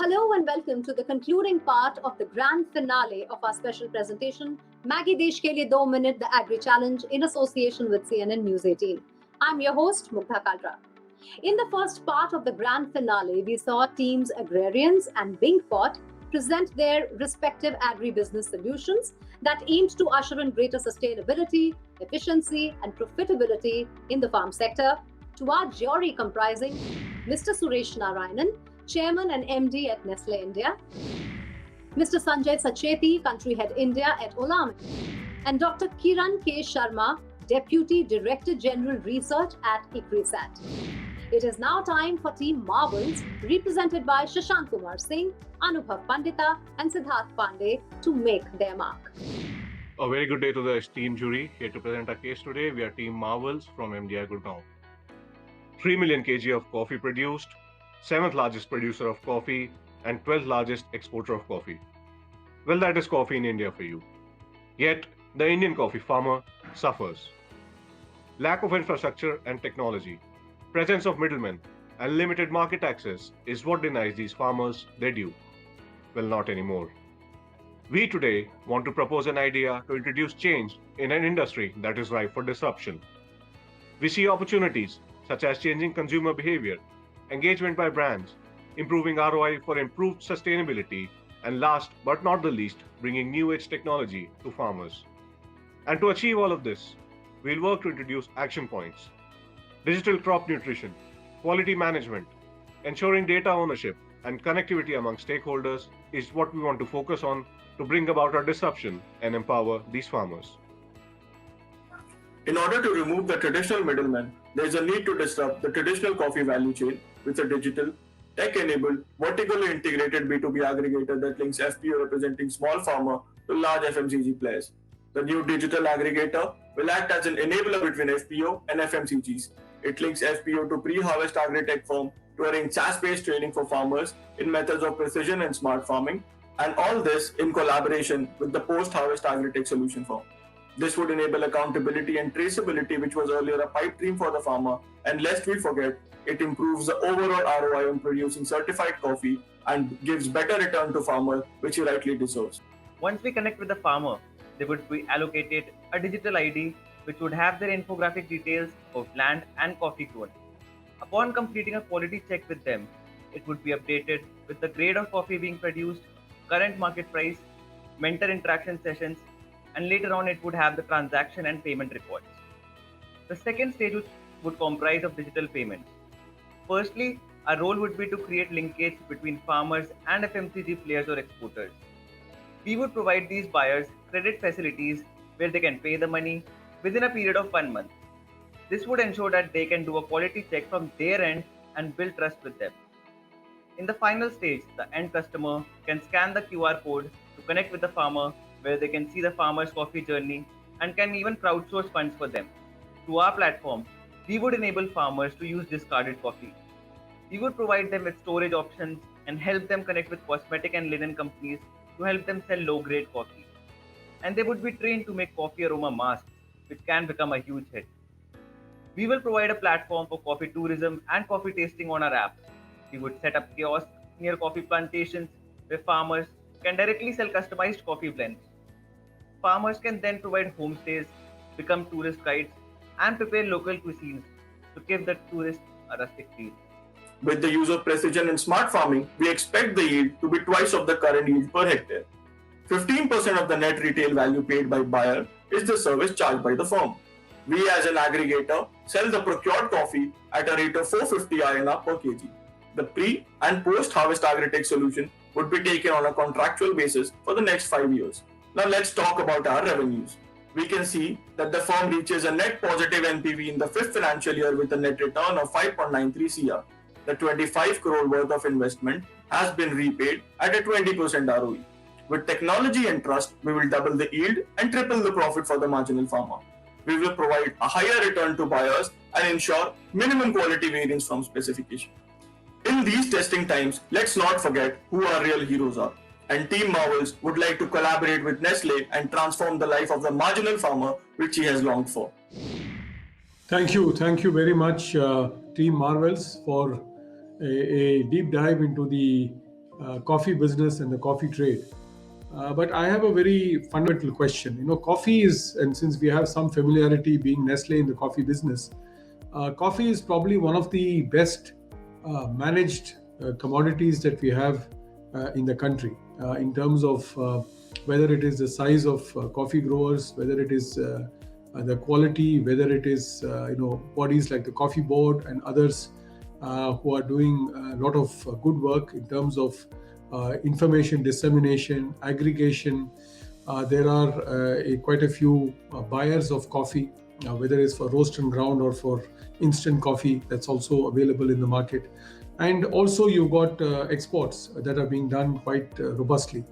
Hello and welcome to the concluding part of the grand finale of our special presentation, Maggie Desh Ke Liye 2 Minute, the Agri Challenge, in association with CNN News 18. I'm your host, Mugdha Kalra. In the first part of the grand finale, we saw teams Agrarians and Wingpot present their respective agribusiness solutions that aimed to usher in greater sustainability, efficiency, and profitability in the farm sector. To our jury comprising Mr. Suresh Narayanan, Chairman and MD at Nestle India, Mr. Sanjay Sacheti, Country Head India at Olam, and Dr. Kiran K. Sharma, Deputy Director General Research at ICRISAT. It is now time for Team Marvels, represented by Shashank Kumar Singh, Anubhav Pandita, and Siddharth Pandey, to make their mark. A very good day to the esteemed jury. Here to present our case today, we are Team Marvels from MDI Gurgaon. 3 million kg of coffee produced, 7th largest producer of coffee, and 12th largest exporter of coffee. Well, that is coffee in India for you. Yet, the Indian coffee farmer suffers. Lack of infrastructure and technology, presence of middlemen, and limited market access is what denies these farmers their due. Well, not anymore. We today want to propose an idea to introduce change in an industry that is ripe for disruption. We see opportunities such as changing consumer behavior, engagement by brands, improving ROI for improved sustainability, and last but not the least, bringing new age technology to farmers. And to achieve all of this, we'll work to introduce action points. Digital crop nutrition, quality management, ensuring data ownership, and connectivity among stakeholders is what we want to focus on to bring about our disruption and empower these farmers. In order to remove the traditional middleman, there is a need to disrupt the traditional coffee value chain with a digital, tech-enabled, vertically integrated B2B aggregator that links FPO representing small farmer to large FMCG players. The new digital aggregator will act as an enabler between FPO and FMCGs. It links FPO to pre-harvest agri-tech firm to arrange SaaS-based training for farmers in methods of precision and smart farming, and all this in collaboration with the post-harvest agri-tech solution firm. This would enable accountability and traceability, which was earlier a pipe dream for the farmer, and lest we forget, it improves the overall ROI on producing certified coffee and gives better return to farmer, which he rightly deserves. Once we connect with the farmer, they would be allocated a digital ID which would have their infographic details of land and coffee grown. Upon completing a quality check with them, it would be updated with the grade of coffee being produced, current market price, mentor interaction sessions, and later on it would have the transaction and payment records. The second stage would comprise of digital payments. Firstly, our role would be to create linkage between farmers and FMCG players or exporters. We would provide these buyers credit facilities where they can pay the money within a period of 1 month. This would ensure that they can do a quality check from their end and build trust with them. In the final stage, the end customer can scan the QR code to connect with the farmer, where they can see the farmer's coffee journey and can even crowdsource funds for them. Through our platform, we would enable farmers to use discarded coffee. We would provide them with storage options and help them connect with cosmetic and linen companies to help them sell low-grade coffee. And they would be trained to make coffee aroma masks, which can become a huge hit. We will provide a platform for coffee tourism and coffee tasting on our app. We would set up kiosks near coffee plantations where farmers can directly sell customized coffee blends. Farmers can then provide homestays, become tourist guides, and prepare local cuisines to give the tourists a rustic feel. With the use of precision and smart farming, we expect the yield to be twice of the current yield per hectare. 15% of the net retail value paid by buyer is the service charged by the firm. We as an aggregator sell the procured coffee at a rate of 450 INR per kg. The pre and post harvest agri-tech solution would be taken on a contractual basis for the next 5 years. Now let's talk about our revenues. We can see that the firm reaches a net positive NPV in the 5th financial year with a net return of 5.93 CR. The 25 crore worth of investment has been repaid at a 20% ROE. With technology and trust, we will double the yield and triple the profit for the marginal farmer. We will provide a higher return to buyers and ensure minimum quality variance from specification. In these testing times, let's not forget who our real heroes are. And Team Marvels would like to collaborate with Nestle and transform the life of the marginal farmer, which he has longed for. Thank you very much, Team Marvels, for a deep dive into the coffee business and the coffee trade. But I have a very fundamental question. Coffee is, and since we have some familiarity being Nestle in the coffee business, coffee is probably one of the best managed commodities that we have in the country in terms of whether it is the size of coffee growers, whether it is the quality, whether it is bodies like the Coffee Board and others who are doing a lot of good work in terms of information dissemination, aggregation. There are quite a few buyers of coffee, whether it's for roast and ground or for instant coffee that's also available in the market. And also you've got exports that are being done quite robustly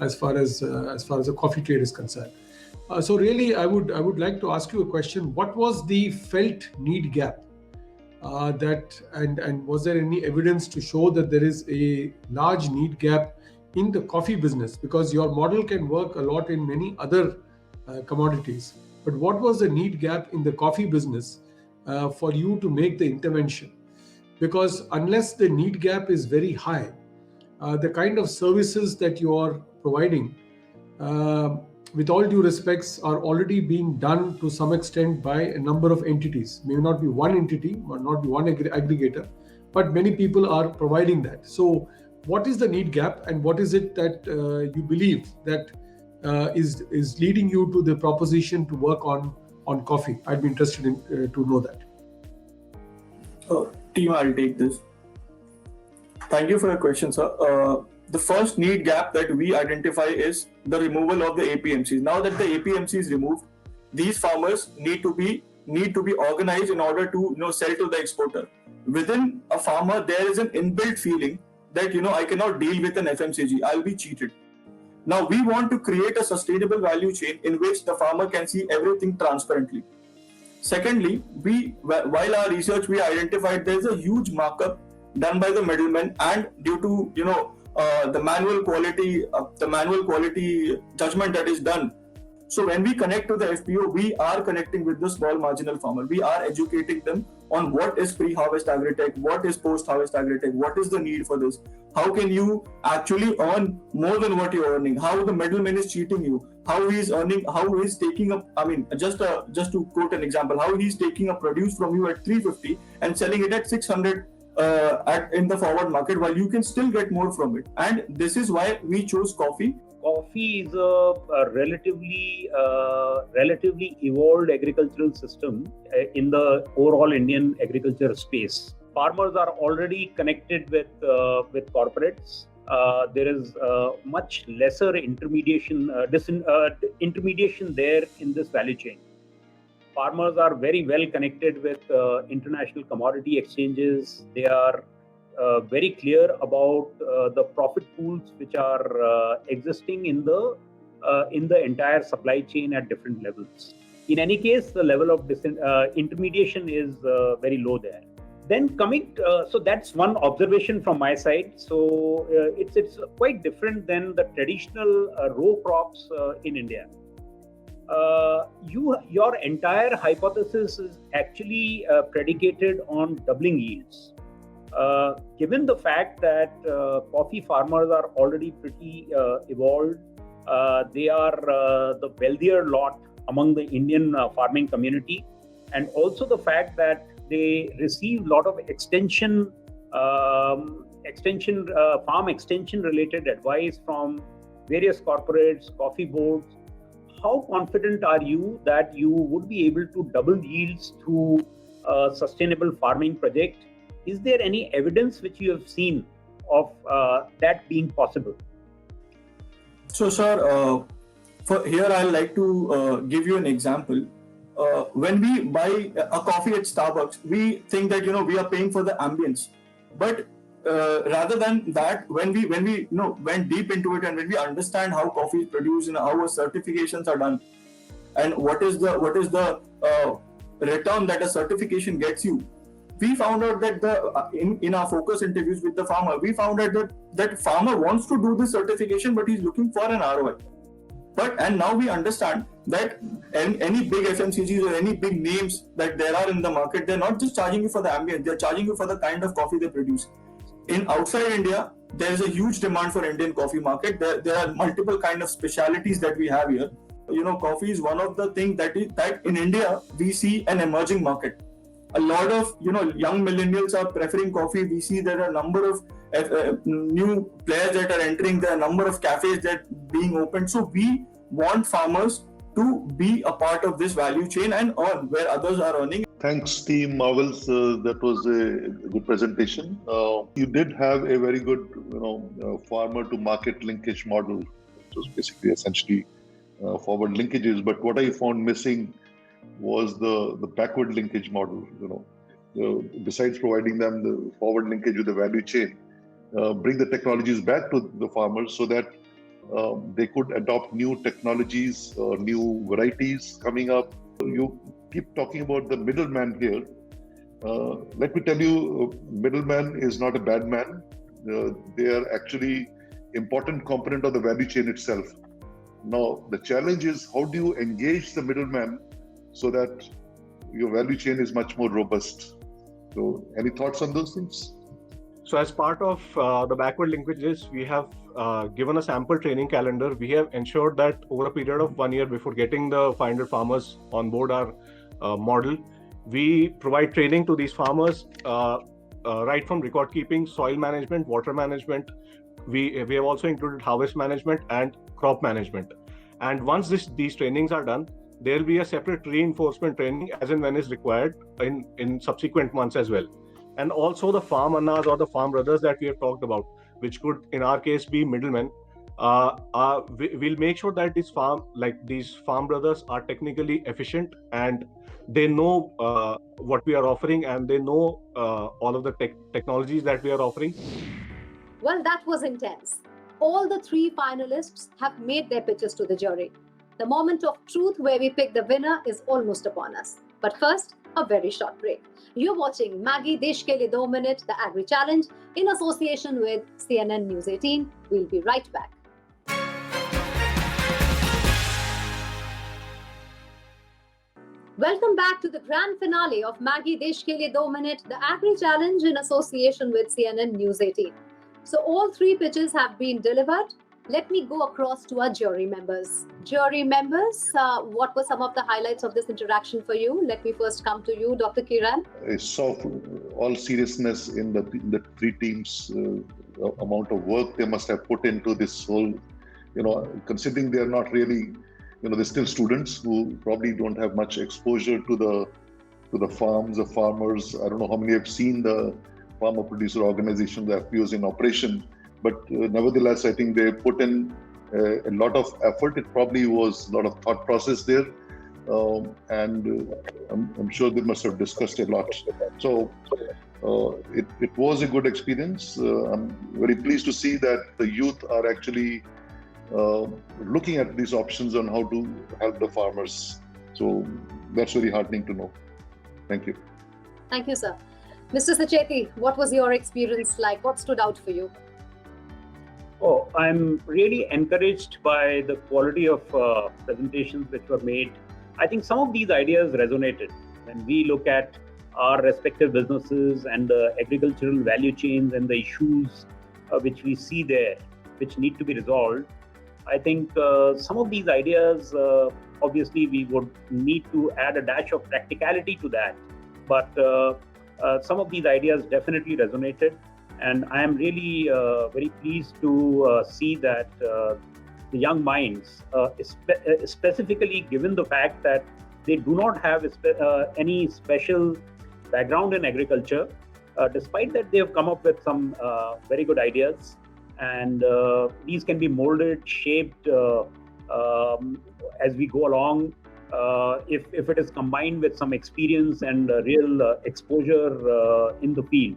as far as the coffee trade is concerned. So really, I would like to ask you a question. What was the felt need gap? And was there any evidence to show that there is a large need gap in the coffee business? Because your model can work a lot in many other commodities. But what was the need gap in the coffee business for you to make the intervention? Because unless the need gap is very high, the kind of services that you are providing, with all due respects, are already being done to some extent by a number of entities. May not be one entity, or not be one aggregator, but many people are providing that. So what is the need gap, and what is it that you believe that is leading you to the proposition to work on coffee? I'd be interested in to know that. Team, I'll take this. Thank you for your question, sir. The first need gap that we identify is the removal of the APMCs. Now that the APMC is removed, these farmers need to be organized in order to sell to the exporter. Within a farmer, there is an inbuilt feeling that I cannot deal with an FMCG. I'll be cheated. Now we want to create a sustainable value chain in which the farmer can see everything transparently. Secondly, while our research, we identified there's a huge markup done by the middlemen, and due to the manual quality judgment that is done. So when we connect to the FPO, we are connecting with the small marginal farmer. We are educating them on what is pre-harvest agri-tech, what is post-harvest agri-tech, what is the need for this, how can you actually earn more than what you're earning, how the middleman is cheating you, how he is earning, how he is taking up, just to quote an example, how he is taking a produce from you at 350 and selling it at 600 in the forward market, while you can still get more from it. And this is why we chose coffee. Coffee is a relatively evolved agricultural system in the overall Indian agriculture space. Farmers are already connected with corporates. There is much lesser intermediation there in this value chain. Farmers are very well connected with international commodity exchanges. They are very clear about the profit pools which are existing in the entire supply chain at different levels. In any case, the level of intermediation is very low there. Then so that's one observation from my side. So it's quite different than the traditional row crops in India. Your entire hypothesis is actually predicated on doubling yields. Given the fact that coffee farmers are already pretty evolved, they are the wealthier lot among the Indian farming community, and also the fact that they receive a lot of farm extension related advice from various corporates, coffee boards. How confident are you that you would be able to double yields through a sustainable farming project? Is there any evidence which you have seen of that being possible? So, sir, here I'd like to give you an example. When we buy a coffee at Starbucks, we think that we are paying for the ambience, but rather than that, when we went deep into it, and when we understand how coffee is produced and how certifications are done, and what is the return that a certification gets you, we found out that in our focus interviews with the farmer, we found out that farmer wants to do this certification, but he's looking for an ROI. And now we understand that any big FMCGs or any big names that there are in the market, they're not just charging you for the ambience, they're charging you for the kind of coffee they produce. In outside India, there is a huge demand for Indian coffee market. There are multiple kind of specialities that we have here. Coffee is one of the things that in India we see an emerging market. A lot of young millennials are preferring coffee. We see there are a number of new players that are entering. There are a number of cafes that being opened. So we want farmers to be a part of this value chain and earn where others are earning. Thanks, Team Marvels. That was a good presentation. You did have a very good, farmer to market linkage model, which was basically essentially forward linkages. But what I found missing was the backward linkage model. Besides providing them the forward linkage with the value chain, bring the technologies back to the farmers so that they could adopt new technologies, new varieties coming up. You keep talking about the middleman here. Let me tell you, middleman is not a bad man. They are actually important component of the value chain itself. Now, the challenge is how do you engage the middleman so that your value chain is much more robust? So, any thoughts on those things? So as part of the backward linkages, we have given a sample training calendar. We have ensured that over a period of 1 year before getting the 500 farmers on board our model, we provide training to these farmers right from record keeping, soil management, water management. We have also included harvest management and crop management. And once these trainings are done, there will be a separate reinforcement training as and when is required in subsequent months as well. And also the farm annas or the farm brothers that we have talked about, which could in our case be middlemen, we'll make sure that these farm brothers are technically efficient and they know what we are offering and they know all of the technologies that we are offering. Well, that was intense. All the three finalists have made their pitches to the jury. The moment of truth where we pick the winner is almost upon us. But first, a very short break. You're watching Maggi Desh Ke Liye 2 Minute, the Agri Challenge, in association with CNN News 18. We'll be right back. Welcome back to the grand finale of Maggi Desh Ke Liye 2 Minute, the Agri Challenge, in association with CNN News 18. So all three pitches have been delivered. Let me go across to our jury members. Jury members, what were some of the highlights of this interaction for you? Let me first come to you, Dr. Kiran. I saw all seriousness in the three teams, amount of work they must have put into this whole, considering they're not really, they're still students who probably don't have much exposure to the farms, the farmers. I don't know how many have seen the farmer producer organization, the FPOs in operation. But nevertheless, I think they put in a lot of effort. It probably was a lot of thought process there. And I'm sure they must have discussed a lot. So it was a good experience. I'm very pleased to see that the youth are actually looking at these options on how to help the farmers. So that's very heartening to know. Thank you. Thank you, sir. Mr. Sacheti, what was your experience like? What stood out for you? Oh, I'm really encouraged by the quality of presentations which were made. I think some of these ideas resonated. When we look at our respective businesses and the agricultural value chains and the issues which we see there, which need to be resolved, I think some of these ideas, obviously we would need to add a dash of practicality to that. But some of these ideas definitely resonated. And I am really very pleased to see that the young minds, specifically given the fact that they do not have any special background in agriculture, despite that they have come up with some very good ideas. And these can be molded, shaped as we go along. If it is combined with some experience and real exposure in the field.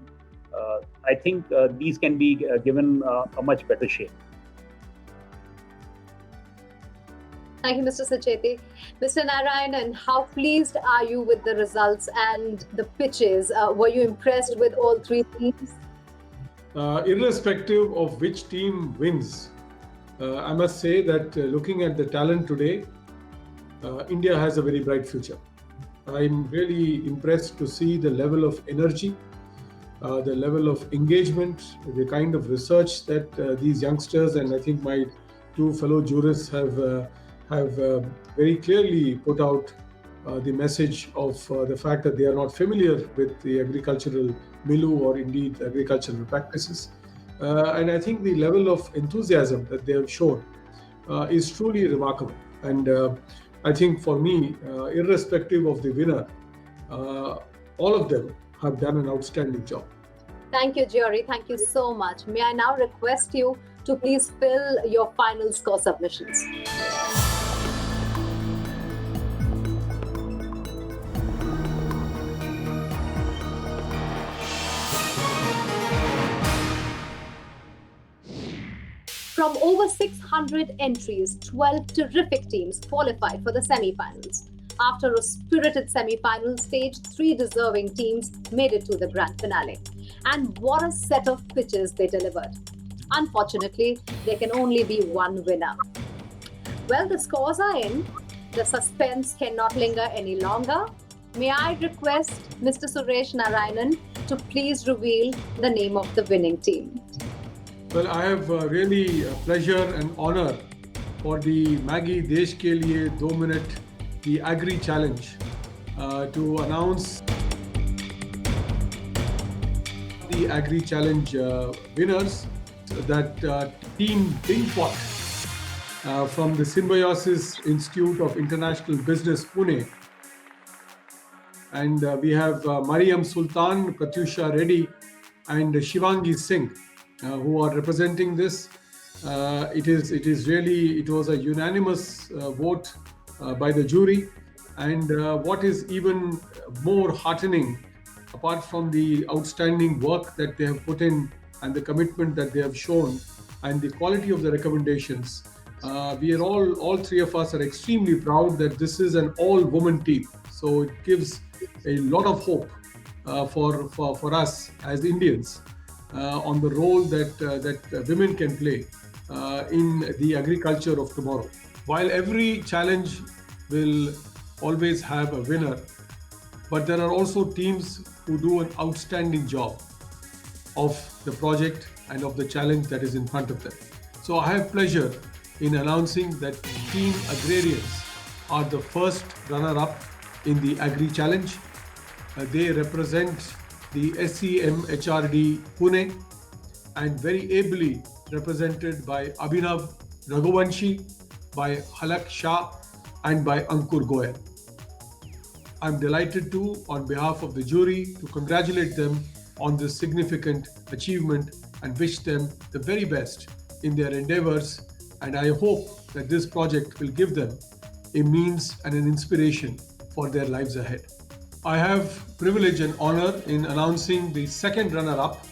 I think these can be given a much better shape. Thank you, Mr. Sacheti. Mr. Narayanan, how pleased are you with the results and the pitches? Were you impressed with all three teams? Irrespective of which team wins, I must say that looking at the talent today, India has a very bright future. I'm really impressed to see the level of energy, the level of engagement, the kind of research that these youngsters and I think my two fellow jurists have very clearly put out the message of the fact that they are not familiar with the agricultural milieu or indeed agricultural practices. And I think the level of enthusiasm that they have shown is truly remarkable. And I think for me, irrespective of the winner, all of them have done an outstanding job. Thank you, Jury. Thank you so much. May I now request you to please fill your final score submissions. From over 600 entries, 12 terrific teams qualified for the semi-finals. After a spirited semi-final stage, 3 deserving teams made it to the grand finale. And what a set of pitches they delivered. Unfortunately, there can only be one winner. Well, the scores are in. The suspense cannot linger any longer. May I request Mr. Suresh Narayanan to please reveal the name of the winning team. Well, I have really a pleasure and honor for the Maggi Desh Ke Liye 2 Minute, the Agri Challenge, to announce the Agri Challenge winners. That team Pinkpot from the Symbiosis Institute of International Business, Pune. And we have Mariam Sultan, Pratyusha Reddy, and Shivangi Singh, who are representing this. It was a unanimous vote by the jury. And what is even more heartening, apart from the outstanding work that they have put in and the commitment that they have shown and the quality of the recommendations, we are all 3 of us are extremely proud that this is an all-woman team. So it gives a lot of hope for us as Indians on the role that women can play in the agriculture of tomorrow. While every challenge will always have a winner, but there are also teams who do an outstanding job of the project and of the challenge that is in front of them. So I have pleasure in announcing that Team Agrarians are the first runner-up in the Agri Challenge. They represent the SEMHRD Pune and very ably represented by Abhinav Raghuvanshi, by Halak Shah and by Ankur Goyal. I'm delighted to, on behalf of the jury, to congratulate them on this significant achievement and wish them the very best in their endeavors. And I hope that this project will give them a means and an inspiration for their lives ahead. I have privilege and honor in announcing the second runner-up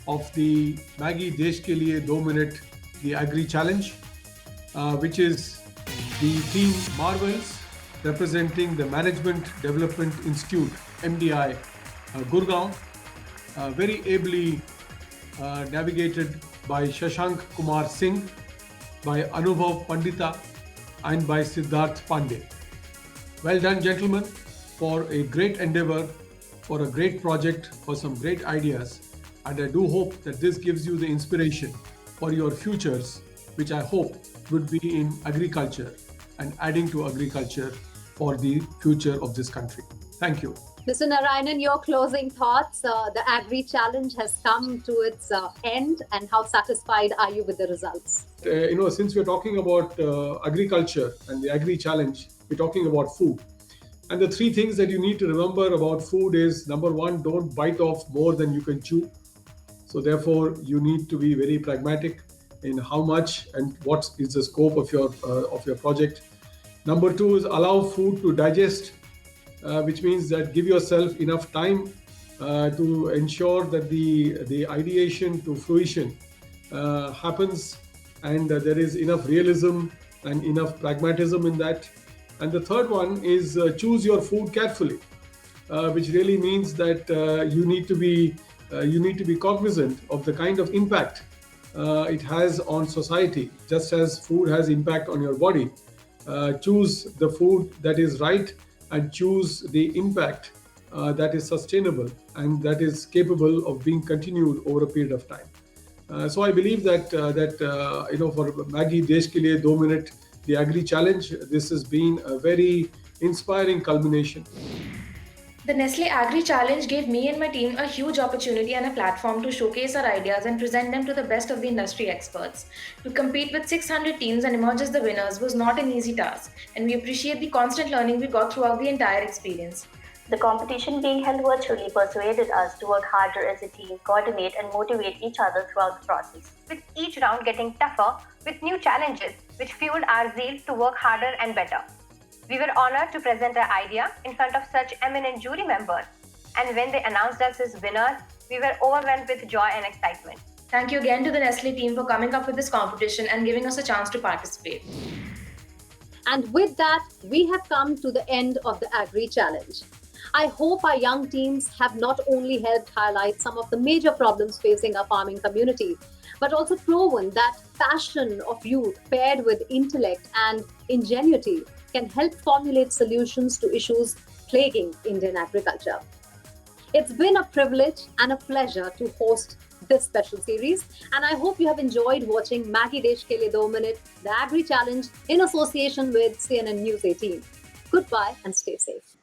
of the Maggi Desh Ke Liye 2 Minute, the Agri Challenge, which is the team Marvels, representing the Management Development Institute, MDI, Gurgaon, very ably navigated by Shashank Kumar Singh, by Anubhav Pandita, and by Siddharth Pandey. Well done, gentlemen, for a great endeavor, for a great project, for some great ideas. And I do hope that this gives you the inspiration for your futures, which I hope would be in agriculture and adding to agriculture for the future of this country. Thank you. Mr. Narayanan, your closing thoughts. The Agri Challenge has come to its end, and how satisfied are you with the results? Since we're talking about agriculture and the Agri Challenge, we're talking about food. And the 3 things that you need to remember about food is, number 1, don't bite off more than you can chew. So therefore, you need to be very pragmatic in how much and what is the scope of your project. Number 2 is allow food to digest, which means that give yourself enough time to ensure that the ideation to fruition happens, and there is enough realism and enough pragmatism in that. And the third one is choose your food carefully, which really means that you need to be cognizant of the kind of impact it has on society, just as food has impact on your body. Choose the food that is right and choose the impact that is sustainable and that is capable of being continued over a period of time. So I believe that for Maggie Desh Ke Liye 2 Minute, the Agri Challenge, this has been a very inspiring culmination. The Nestle Agri Challenge gave me and my team a huge opportunity and a platform to showcase our ideas and present them to the best of the industry experts. To compete with 600 teams and emerge as the winners was not an easy task, and we appreciate the constant learning we got throughout the entire experience. The competition being held virtually persuaded us to work harder as a team, coordinate and motivate each other throughout the process. With each round getting tougher, with new challenges, which fueled our zeal to work harder and better. We were honored to present our idea in front of such eminent jury members, and when they announced us as winners, we were overwhelmed with joy and excitement. Thank you again to the Nestle team for coming up with this competition and giving us a chance to participate. And with that, we have come to the end of the Agri Challenge. I hope our young teams have not only helped highlight some of the major problems facing our farming community, but also proven that passion of youth paired with intellect and ingenuity can help formulate solutions to issues plaguing Indian agriculture. It's been a privilege and a pleasure to host this special series, and I hope you have enjoyed watching Maggie Desh Ke Liye 2 Minute, the Agri Challenge in association with CNN News 18. Goodbye and stay safe.